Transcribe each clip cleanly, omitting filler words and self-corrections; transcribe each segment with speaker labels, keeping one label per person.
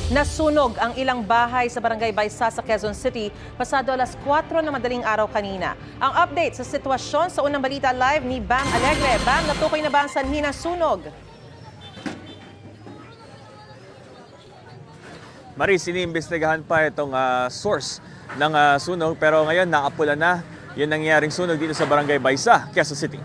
Speaker 1: Nasunog ang ilang bahay sa Barangay Baysa sa Quezon City pasado alas 4 na madaling araw kanina. Ang update sa sitwasyon sa unang balita live ni Bam Alegre. Bam, natukoy na ba ang sanhi ng sunog?
Speaker 2: Maris, iniimbestigahan pa itong source ng sunog pero ngayon naapula na yung nangyaring sunog dito sa Barangay Baysa, Quezon City.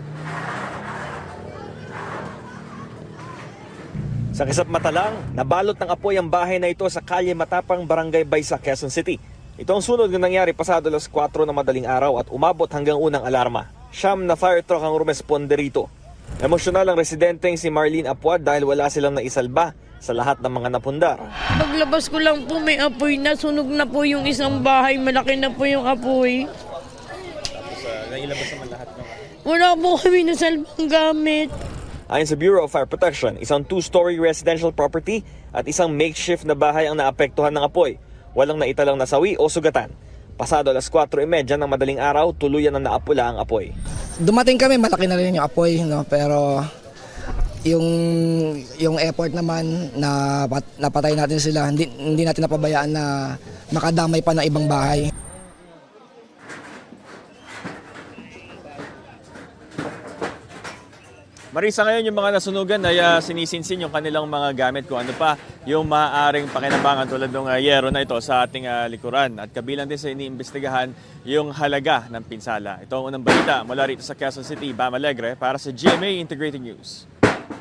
Speaker 2: Sa kisap mata lang, nabalot ng apoy ang bahay na ito sa Kalye Matapang, Barangay Baysa, Quezon City. Ito ang sunog na nangyari pasado alas 4 na madaling araw at umabot hanggang unang alarma. Siyam na fire truck ang rumesponde rito. Emosyonal ang residenteng si Marlene Apuad dahil wala silang naisalba sa lahat ng mga napundar.
Speaker 3: Paglabas ko lang po may apoy na, sunog na po yung isang bahay, malaki na po yung apoy.
Speaker 2: Tapos nailabas naman lahat ng...
Speaker 3: Wala po kami nasalbang gamit.
Speaker 2: Ayon sa Bureau of Fire Protection, isang 2-story residential property at isang makeshift na bahay ang naapektuhan ng apoy. Walang naitalang nasawi o sugatan. Pasado alas 4:30 ng madaling araw, tuluyan na naapula ang apoy.
Speaker 4: Dumating kami, malaki na rin yung apoy, no? Pero yung effort naman na napatay natin sila, hindi natin napabayaan na makadamay pa ng ibang bahay.
Speaker 2: Marisa, ngayon yung mga nasunugan ay sinisinsin yung kanilang mga gamit kung ano pa yung maaaring pakinabangan tulad ng yero na ito sa ating likuran. At kabilang din sa iniimbestigahan yung halaga ng pinsala. Ito ang unang balita mula rito sa Quezon City, Bam Alegre para sa GMA Integrated News.